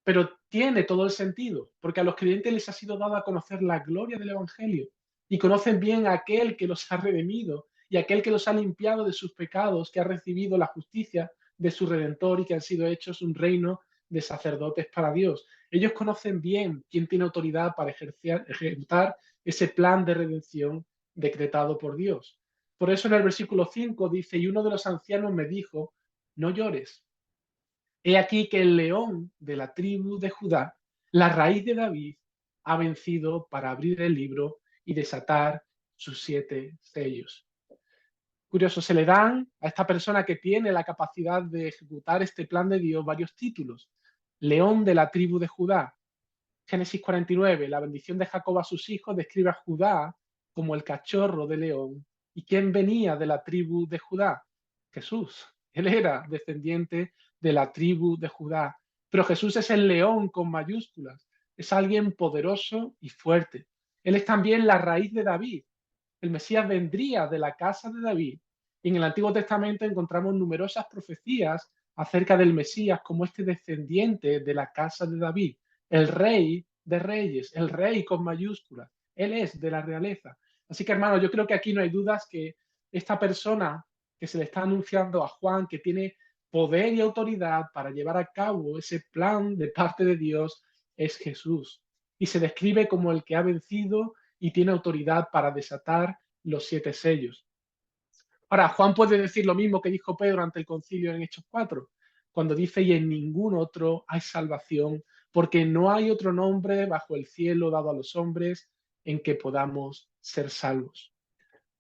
Pero tiene todo el sentido, porque a los creyentes les ha sido dado a conocer la gloria del Evangelio y conocen bien a aquel que los ha redimido y aquel que los ha limpiado de sus pecados, que ha recibido la justicia de su Redentor y que han sido hechos un reino de sacerdotes para Dios. Ellos conocen bien quién tiene autoridad para ejecutar ese plan de redención decretado por Dios. Por eso en el versículo 5 dice, y uno de los ancianos me dijo, no llores. He aquí que el león de la tribu de Judá, la raíz de David, ha vencido para abrir el libro y desatar sus 7 sellos. Curioso, se le dan a esta persona que tiene la capacidad de ejecutar este plan de Dios varios títulos. León de la tribu de Judá. Génesis 49, la bendición de Jacob a sus hijos describe a Judá como el cachorro de león. ¿Y quién venía de la tribu de Judá? Jesús. Él era descendiente de la tribu de Judá. Pero Jesús es el león con mayúsculas. Es alguien poderoso y fuerte. Él es también la raíz de David. El Mesías vendría de la casa de David. Y en el Antiguo Testamento encontramos numerosas profecías acerca del Mesías como este descendiente de la casa de David, el rey de reyes, el rey con mayúsculas. Él es de la realeza. Así que, hermano, yo creo que aquí no hay dudas que esta persona que se le está anunciando a Juan, que tiene poder y autoridad para llevar a cabo ese plan de parte de Dios, es Jesús. Y se describe como el que ha vencido y tiene autoridad para desatar los 7 sellos. Ahora, Juan puede decir lo mismo que dijo Pedro ante el concilio en Hechos 4, cuando dice, y en ningún otro hay salvación, porque no hay otro nombre bajo el cielo dado a los hombres en que podamos ser salvos.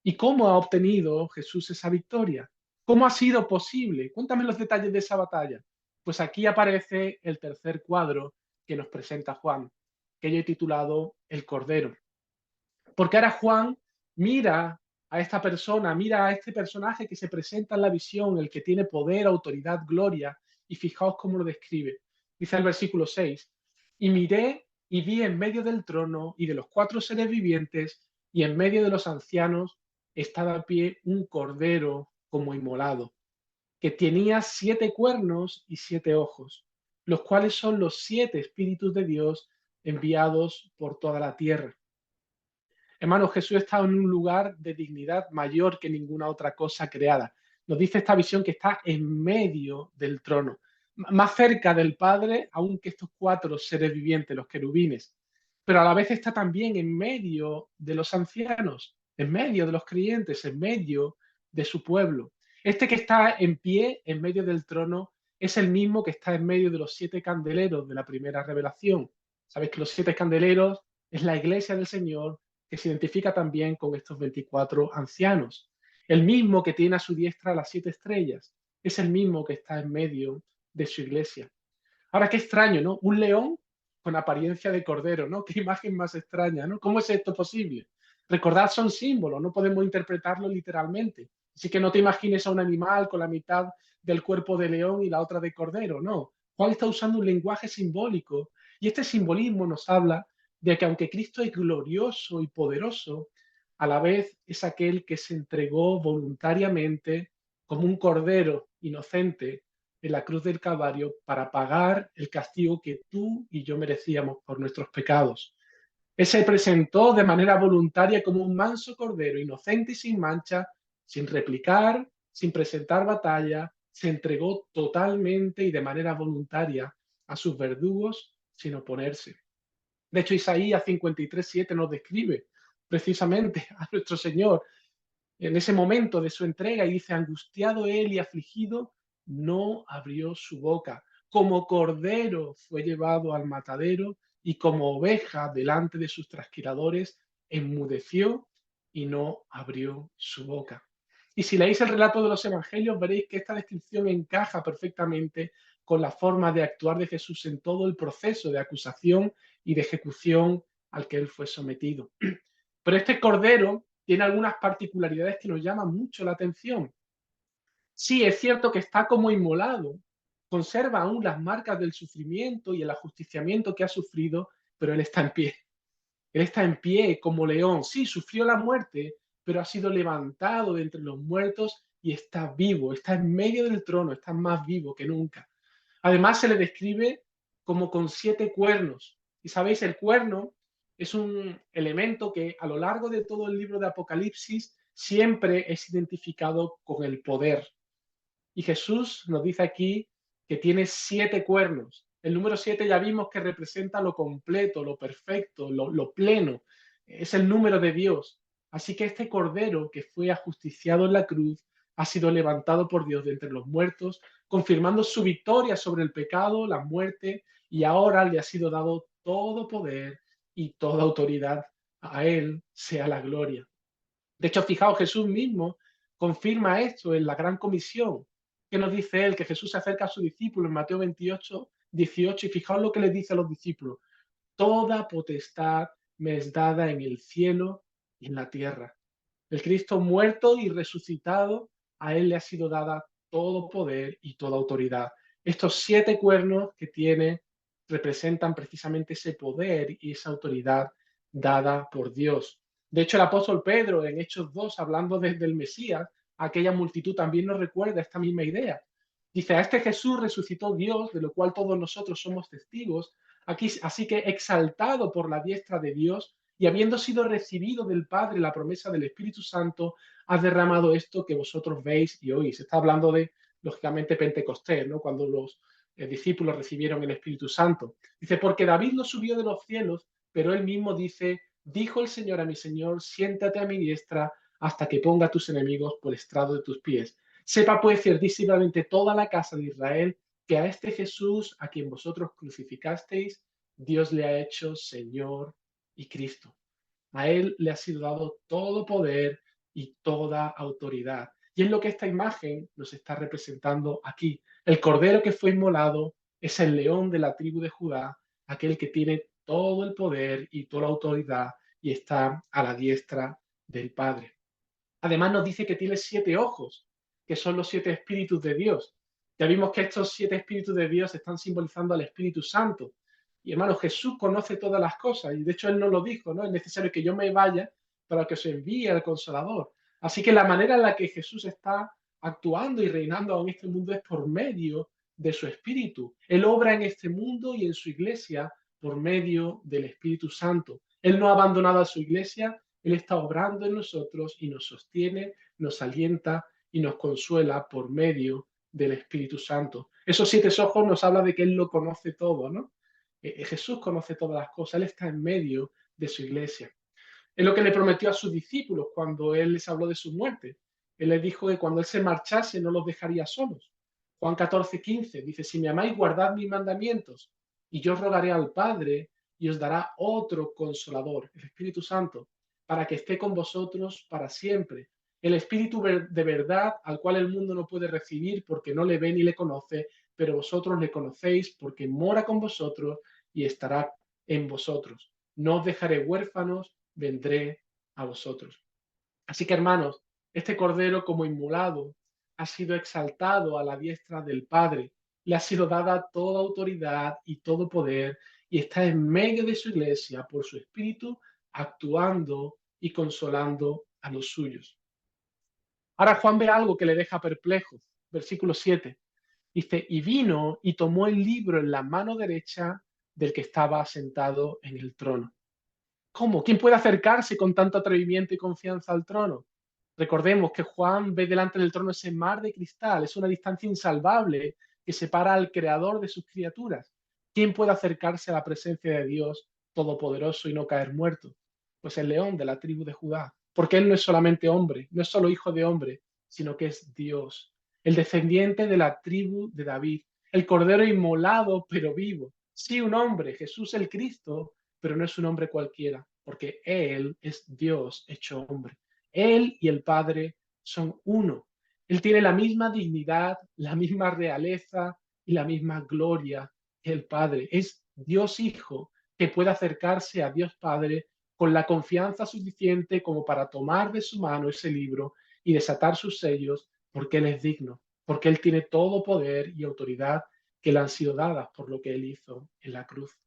¿Y cómo ha obtenido Jesús esa victoria? ¿Cómo ha sido posible? Cuéntame los detalles de esa batalla. Pues aquí aparece el tercer cuadro que nos presenta Juan, que yo he titulado El Cordero. Porque ahora Juan mira a esta persona, mira a este personaje que se presenta en la visión, el que tiene poder, autoridad, gloria, y fijaos cómo lo describe. Dice el versículo 6, y miré y vi en medio del trono y de los 4 seres vivientes y en medio de los ancianos estaba a pie un cordero como inmolado, que tenía 7 cuernos y 7 ojos, los cuales son los 7 espíritus de Dios enviados por toda la tierra. Hermano, Jesús está en un lugar de dignidad mayor que ninguna otra cosa creada. Nos dice esta visión que está en medio del trono, más cerca del Padre, aún que estos 4 seres vivientes, los querubines, pero a la vez está también en medio de los ancianos, en medio de los creyentes, en medio de su pueblo. Este que está en pie en medio del trono es el mismo que está en medio de los 7 candeleros de la primera revelación. Sabéis que los 7 candeleros es la iglesia del Señor, que se identifica también con estos 24 ancianos. El mismo que tiene a su diestra las 7 estrellas, es el mismo que está en medio de su iglesia. Ahora, qué extraño, ¿no? Un león con apariencia de cordero, ¿no? Qué imagen más extraña, ¿no? ¿Cómo es esto posible? Recordad, son símbolos, no podemos interpretarlo literalmente. Así que no te imagines a un animal con la mitad del cuerpo de león y la otra de cordero, no. Juan está usando un lenguaje simbólico y este simbolismo nos habla de que aunque Cristo es glorioso y poderoso, a la vez es aquel que se entregó voluntariamente como un cordero inocente en la cruz del Calvario para pagar el castigo que tú y yo merecíamos por nuestros pecados. Él se presentó de manera voluntaria como un manso cordero, inocente y sin mancha, sin replicar, sin presentar batalla, se entregó totalmente y de manera voluntaria a sus verdugos sin oponerse. De hecho, Isaías 53:7 nos describe precisamente a nuestro Señor en ese momento de su entrega y dice, angustiado él y afligido, no abrió su boca. Como cordero fue llevado al matadero y como oveja delante de sus trasquiladores, enmudeció y no abrió su boca. Y si leéis el relato de los evangelios, veréis que esta descripción encaja perfectamente con la forma de actuar de Jesús en todo el proceso de acusación y de ejecución al que él fue sometido. Pero este cordero tiene algunas particularidades que nos llaman mucho la atención. Sí, es cierto que está como inmolado, conserva aún las marcas del sufrimiento y el ajusticiamiento que ha sufrido, pero él está en pie. Él está en pie como león. Sí, sufrió la muerte, pero ha sido levantado de entre los muertos y está vivo, está en medio del trono, está más vivo que nunca. Además, se le describe como con 7 cuernos. Y sabéis, el cuerno es un elemento que a lo largo de todo el libro de Apocalipsis siempre es identificado con el poder. Y Jesús nos dice aquí que tiene 7 cuernos. El número 7 ya vimos que representa lo completo, lo perfecto, lo pleno. Es el número de Dios. Así que este cordero que fue ajusticiado en la cruz ha sido levantado por Dios de entre los muertos, confirmando su victoria sobre el pecado, la muerte, y ahora le ha sido dado todo poder y toda autoridad. A él sea la gloria. De hecho, fijaos, Jesús mismo confirma esto en la gran comisión. ¿Qué nos dice él? Que Jesús se acerca a sus discípulos en Mateo 28, 18, y fijaos lo que les dice a los discípulos. toda potestad me es dada en el cielo y en la tierra. El Cristo muerto y resucitado, a él le ha sido dada todo poder y toda autoridad. Estos 7 cuernos que tiene representan precisamente ese poder y esa autoridad dada por Dios. De hecho, el apóstol Pedro en Hechos 2, hablando desde el Mesías, aquella multitud también nos recuerda esta misma idea. Dice, a este Jesús resucitó Dios, de lo cual todos nosotros somos testigos, aquí, así que exaltado por la diestra de Dios, y habiendo sido recibido del Padre la promesa del Espíritu Santo, ha derramado esto que vosotros veis y oís. Está hablando de, lógicamente, Pentecostés, ¿no? Cuando los discípulos recibieron el Espíritu Santo. Dice, porque David no subió de los cielos, pero él mismo dice, dijo el Señor a mi Señor, siéntate a mi diestra hasta que ponga a tus enemigos por estrado de tus pies. Sepa pues ciertísimamente toda la casa de Israel que a este Jesús, a quien vosotros crucificasteis, Dios le ha hecho Señor y Cristo. A él le ha sido dado todo poder y toda autoridad. Y es lo que esta imagen nos está representando aquí. El cordero que fue inmolado es el león de la tribu de Judá, aquel que tiene todo el poder y toda la autoridad y está a la diestra del Padre. Además nos dice que tiene 7 ojos, que son los 7 espíritus de Dios. Ya vimos que estos 7 espíritus de Dios están simbolizando al Espíritu Santo. Y hermano, Jesús conoce todas las cosas, y de hecho Él nos lo dijo, ¿no? Es necesario que yo me vaya para que os envíe al Consolador. Así que la manera en la que Jesús está actuando y reinando en este mundo es por medio de su Espíritu. Él obra en este mundo y en su iglesia por medio del Espíritu Santo. Él no ha abandonado a su iglesia, él está obrando en nosotros y nos sostiene, nos alienta y nos consuela por medio del Espíritu Santo. Esos 7 ojos nos habla de que Él lo conoce todo, ¿no? Jesús conoce todas las cosas, Él está en medio de su iglesia. Es lo que le prometió a sus discípulos cuando Él les habló de su muerte. Él les dijo que cuando Él se marchase no los dejaría solos. Juan 14:15 dice, si me amáis, guardad mis mandamientos, y yo os rogaré al Padre y os dará otro consolador, el Espíritu Santo, para que esté con vosotros para siempre. El Espíritu de verdad al cual el mundo no puede recibir porque no le ve ni le conoce, pero vosotros le conocéis porque mora con vosotros y estará en vosotros. No os dejaré huérfanos, vendré a vosotros. Así que, hermanos, este cordero como inmolado ha sido exaltado a la diestra del Padre, le ha sido dada toda autoridad y todo poder y está en medio de su iglesia por su espíritu actuando y consolando a los suyos. Ahora Juan ve algo que le deja perplejo. Versículo 7. Dice, y vino y tomó el libro en la mano derecha del que estaba sentado en el trono. ¿Cómo? ¿Quién puede acercarse con tanto atrevimiento y confianza al trono? Recordemos que Juan ve delante del trono ese mar de cristal, es una distancia insalvable que separa al creador de sus criaturas. ¿Quién puede acercarse a la presencia de Dios Todopoderoso y no caer muerto? Pues el león de la tribu de Judá, porque él no es solamente hombre, no es solo hijo de hombre, sino que es Dios, el descendiente de la tribu de David, el cordero inmolado pero vivo. Sí, un hombre, Jesús el Cristo, pero no es un hombre cualquiera, porque Él es Dios hecho hombre. Él y el Padre son uno. Él tiene la misma dignidad, la misma realeza y la misma gloria que el Padre. Es Dios Hijo que puede acercarse a Dios Padre con la confianza suficiente como para tomar de su mano ese libro y desatar sus sellos, porque Él es digno, porque Él tiene todo poder y autoridad que le han sido dadas por lo que Él hizo en la cruz.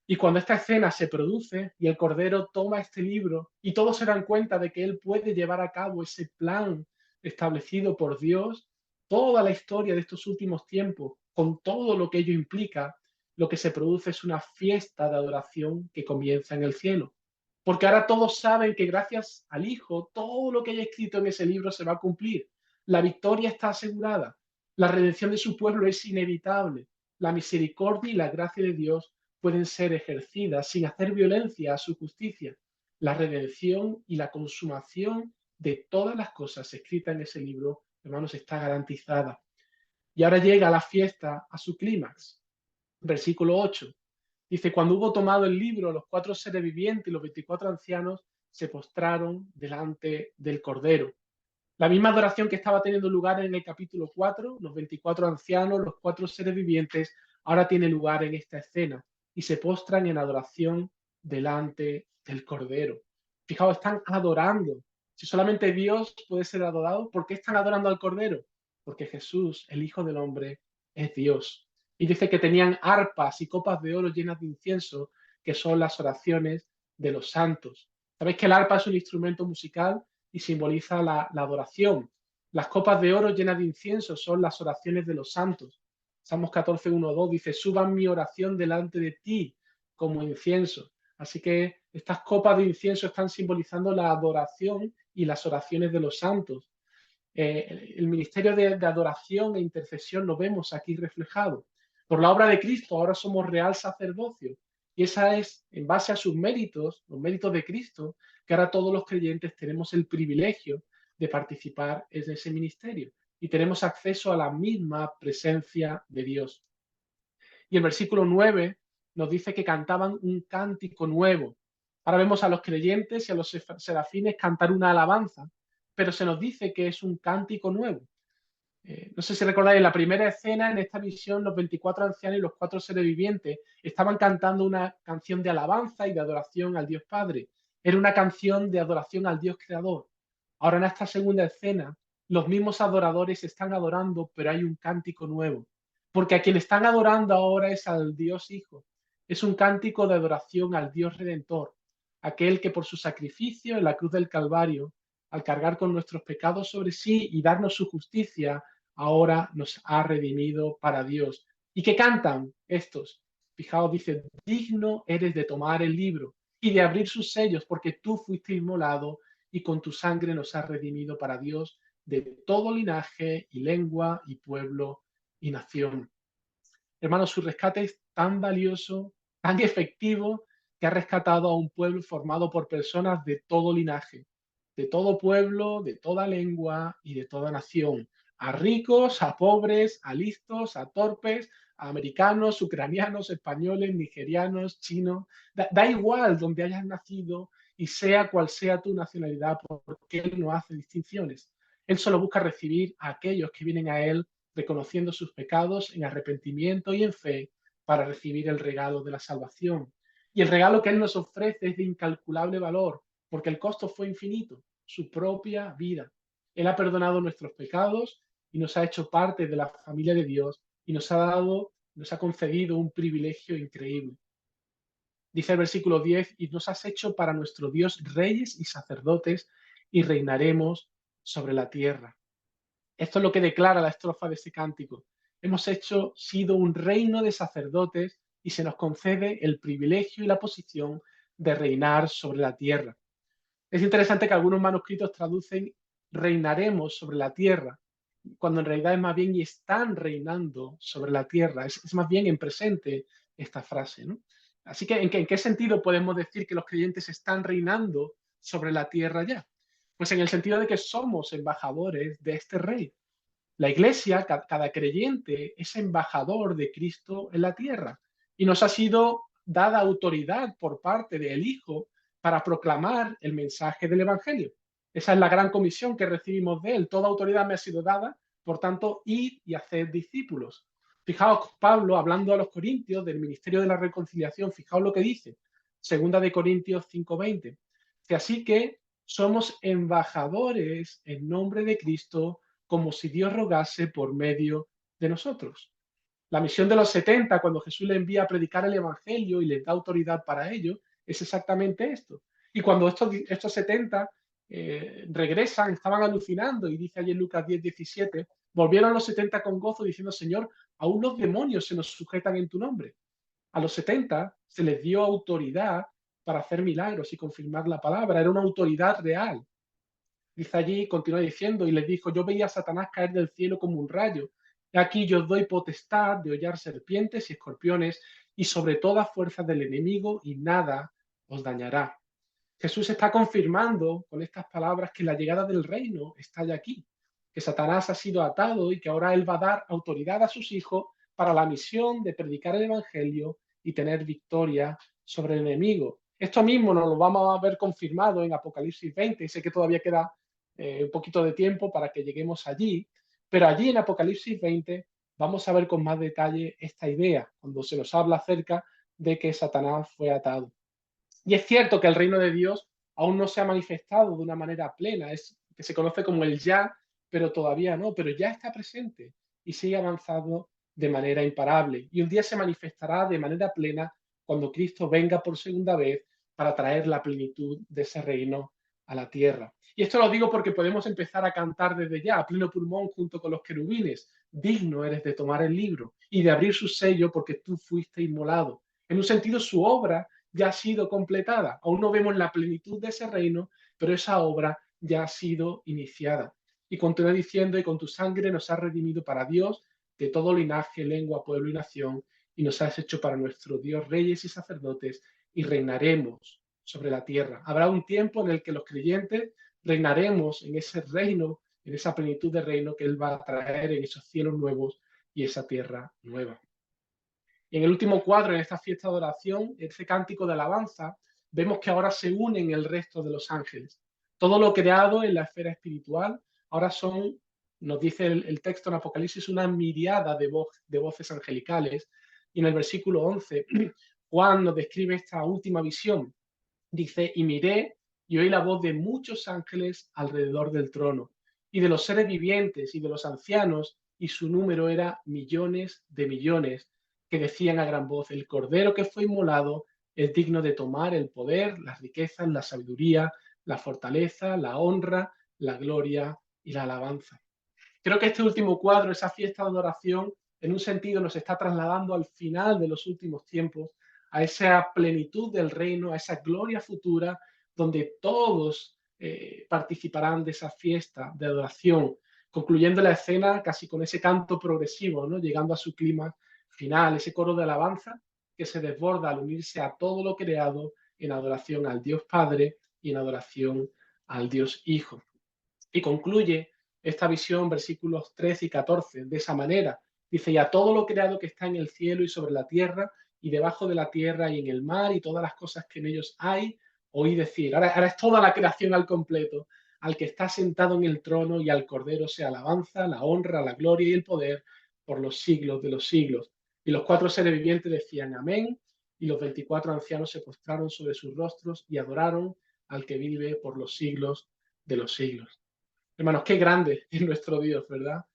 Y cuando esta escena se produce y el Cordero toma este libro y todos se dan cuenta de que él puede llevar a cabo ese plan establecido por Dios, toda la historia de estos últimos tiempos, con todo lo que ello implica, lo que se produce es una fiesta de adoración que comienza en el cielo. Porque ahora todos saben que gracias al Hijo, todo lo que haya escrito en ese libro se va a cumplir. La victoria está asegurada. La redención de su pueblo es inevitable. La misericordia y la gracia de Dios pueden ser ejercidas sin hacer violencia a su justicia. La redención y la consumación de todas las cosas escritas en ese libro, hermanos, está garantizada. Y ahora llega la fiesta a su clímax. Versículo 8. Dice, cuando hubo tomado el libro, los 4 seres vivientes y los 24 ancianos se postraron delante del Cordero. La misma adoración que estaba teniendo lugar en el capítulo 4, los 24 ancianos, los 4 seres vivientes, ahora tiene lugar en esta escena. y se postran en adoración delante del Cordero. Fijaos, están adorando. Si solamente Dios puede ser adorado, ¿por qué están adorando al Cordero? Porque Jesús, el Hijo del Hombre, es Dios. Y dice que tenían arpas y copas de oro llenas de incienso, que son las oraciones de los santos. Sabéis que el arpa es un instrumento musical y simboliza la adoración. Las copas de oro llenas de incienso son las oraciones de los santos. Salmos 14, 1, 2 dice, suban mi oración delante de ti como incienso. Así que estas copas de incienso están simbolizando la adoración y las oraciones de los santos. El ministerio de adoración e intercesión lo vemos aquí reflejado. Por la obra de Cristo ahora somos real sacerdocio. Y esa es, en base a sus méritos, los méritos de Cristo, que ahora todos los creyentes tenemos el privilegio de participar en ese ministerio y tenemos acceso a la misma presencia de Dios. Y el versículo 9 nos dice que cantaban un cántico nuevo. Ahora vemos a los creyentes y a los serafines cantar una alabanza, pero se nos dice que es un cántico nuevo. No sé si recordáis, en la primera escena, en esta visión, los 24 ancianos y los 4 seres vivientes estaban cantando una canción de alabanza y de adoración al Dios Padre. Era una canción de adoración al Dios Creador. Ahora en esta segunda escena, los mismos adoradores están adorando, pero hay un cántico nuevo. Porque a quien están adorando ahora es al Dios Hijo. Es un cántico de adoración al Dios Redentor, aquel que por su sacrificio en la cruz del Calvario, al cargar con nuestros pecados sobre sí y darnos su justicia, ahora nos ha redimido para Dios. ¿Y qué cantan estos? Fijaos, dice, digno eres de tomar el libro y de abrir sus sellos, porque tú fuiste inmolado y con tu sangre nos has redimido para Dios de todo linaje y lengua y pueblo y nación. Hermanos, su rescate es tan valioso, tan efectivo, que ha rescatado a un pueblo formado por personas de todo linaje, de todo pueblo, de toda lengua y de toda nación. A ricos, a pobres, a listos, a torpes, a americanos, ucranianos, españoles, nigerianos, chinos. Da igual donde hayas nacido y sea cual sea tu nacionalidad, porque Él no hace distinciones. Él solo busca recibir a aquellos que vienen a Él reconociendo sus pecados en arrepentimiento y en fe para recibir el regalo de la salvación. Y el regalo que Él nos ofrece es de incalculable valor, porque el costo fue infinito, su propia vida. Él ha perdonado nuestros pecados y nos ha hecho parte de la familia de Dios y nos ha concedido un privilegio increíble. Dice el versículo 10, y nos has hecho para nuestro Dios reyes y sacerdotes y reinaremos sobre la tierra. Esto es lo que declara la estrofa de ese cántico. Hemos sido un reino de sacerdotes y se nos concede el privilegio y la posición de reinar sobre la tierra. Es interesante que algunos manuscritos traducen reinaremos sobre la tierra, cuando en realidad es más bien y están reinando sobre la tierra. Es más bien en presente esta frase, ¿no? Así que, ¿en qué sentido podemos decir que los creyentes están reinando sobre la tierra ya? Pues en el sentido de que somos embajadores de este rey. La iglesia, cada creyente, es embajador de Cristo en la tierra y nos ha sido dada autoridad por parte del Hijo para proclamar el mensaje del Evangelio. Esa es la gran comisión que recibimos de Él. Toda autoridad me ha sido dada, por tanto, id y haced discípulos. Fijaos, Pablo, hablando a los corintios del ministerio de la reconciliación, fijaos lo que dice, 2 Corintios 5:20. Así que somos embajadores en nombre de Cristo, como si Dios rogase por medio de nosotros. La misión de los 70, cuando Jesús le envía a predicar el Evangelio y les da autoridad para ello, es exactamente esto. Y cuando estos 70 regresan, estaban alucinando, y dice allí en Lucas 10:17, volvieron los 70 con gozo diciendo, Señor, aún los demonios se nos sujetan en tu nombre. A los 70 se les dio autoridad para hacer milagros y confirmar la palabra, era una autoridad real. Dice allí, continúa diciendo, y les dijo, yo veía a Satanás caer del cielo como un rayo. Y aquí yo os doy potestad de hollar serpientes y escorpiones y sobre todas fuerzas del enemigo y nada os dañará. Jesús está confirmando con estas palabras que la llegada del reino está ya aquí, que Satanás ha sido atado y que ahora él va a dar autoridad a sus hijos para la misión de predicar el Evangelio y tener victoria sobre el enemigo. Esto mismo nos lo vamos a ver confirmado en Apocalipsis 20, y sé que todavía queda un poquito de tiempo para que lleguemos allí, pero allí en Apocalipsis 20 vamos a ver con más detalle esta idea, cuando se nos habla acerca de que Satanás fue atado. Y es cierto que el reino de Dios aún no se ha manifestado de una manera plena, es que se conoce como el ya, pero todavía no, pero ya está presente y sigue avanzando de manera imparable. Y un día se manifestará de manera plena cuando Cristo venga por segunda vez para traer la plenitud de ese reino a la tierra. Y esto lo digo porque podemos empezar a cantar desde ya, a pleno pulmón, junto con los querubines. Digno eres de tomar el libro y de abrir su sello porque tú fuiste inmolado. En un sentido, su obra ya ha sido completada. Aún no vemos la plenitud de ese reino, pero esa obra ya ha sido iniciada. Y continúa diciendo, y con tu sangre nos has redimido para Dios de todo linaje, lengua, pueblo y nación, y nos has hecho para nuestro Dios reyes y sacerdotes, y reinaremos sobre la tierra. Habrá un tiempo en el que los creyentes reinaremos en ese reino, en esa plenitud de reino que Él va a traer en esos cielos nuevos y esa tierra nueva. Y en el último cuadro, en esta fiesta de oración, este cántico de alabanza, vemos que ahora se unen el resto de los ángeles. Todo lo creado en la esfera espiritual, ahora son, nos dice el texto en Apocalipsis, una miriada de voces angelicales. Y en el versículo 11, Juan nos describe esta última visión. Dice, y miré y oí la voz de muchos ángeles alrededor del trono, y de los seres vivientes y de los ancianos, y su número era millones de millones, que decían a gran voz, el cordero que fue inmolado es digno de tomar el poder, las riquezas, la sabiduría, la fortaleza, la honra, la gloria y la alabanza. Creo que este último cuadro, esa fiesta de adoración, en un sentido nos está trasladando al final de los últimos tiempos, a esa plenitud del reino, a esa gloria futura, donde todos participarán de esa fiesta de adoración, concluyendo la escena casi con ese canto progresivo, ¿no? Llegando a su clima final, ese coro de alabanza que se desborda al unirse a todo lo creado en adoración al Dios Padre y en adoración al Dios Hijo. Y concluye esta visión, versículos 13 y 14, de esa manera. Dice, y a todo lo creado que está en el cielo y sobre la tierra, y debajo de la tierra y en el mar, y todas las cosas que en ellos hay, oí decir. Ahora es toda la creación al completo, al que está sentado en el trono y al Cordero sea alabanza, la honra, la gloria y el poder por los siglos de los siglos. Y los cuatro seres vivientes decían amén, y los 24 ancianos se postraron sobre sus rostros y adoraron al que vive por los siglos de los siglos. Hermanos, qué grande es nuestro Dios, ¿verdad?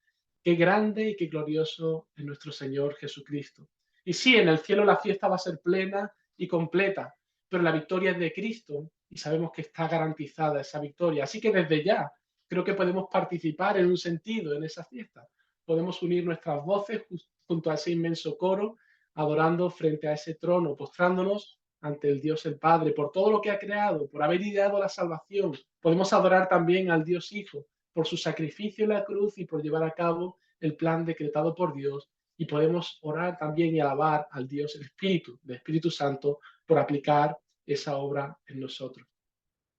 Qué grande y qué glorioso es nuestro Señor Jesucristo. Y sí, en el cielo la fiesta va a ser plena y completa, pero la victoria es de Cristo y sabemos que está garantizada esa victoria. Así que desde ya creo que podemos participar en un sentido en esa fiesta. Podemos unir nuestras voces junto a ese inmenso coro, adorando frente a ese trono, postrándonos ante el Dios el Padre, por todo lo que ha creado, por haber ideado la salvación. Podemos adorar también al Dios Hijo, por su sacrificio en la cruz y por llevar a cabo el plan decretado por Dios. Y podemos orar también y alabar al Dios el Espíritu Santo, por aplicar esa obra en nosotros.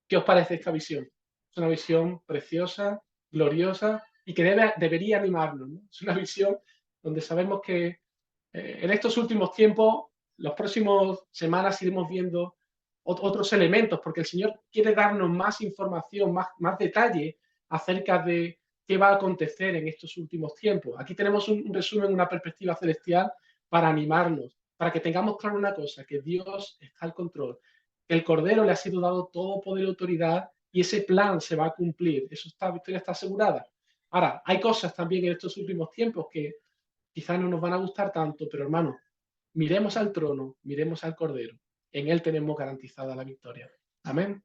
¿Qué os parece esta visión? Es una visión preciosa, gloriosa y que debería animarnos, ¿no? Es una visión donde sabemos que en estos últimos tiempos, las próximas semanas iremos viendo otros elementos, porque el Señor quiere darnos más información, más detalle acerca de qué va a acontecer en estos últimos tiempos. Aquí tenemos un resumen, una perspectiva celestial para animarnos, para que tengamos claro una cosa, que Dios está al control, que el Cordero le ha sido dado todo poder y autoridad y ese plan se va a cumplir. Esa victoria está asegurada. Ahora, hay cosas también en estos últimos tiempos que quizás no nos van a gustar tanto, pero hermanos, miremos al trono, miremos al Cordero. En Él tenemos garantizada la victoria. Amén.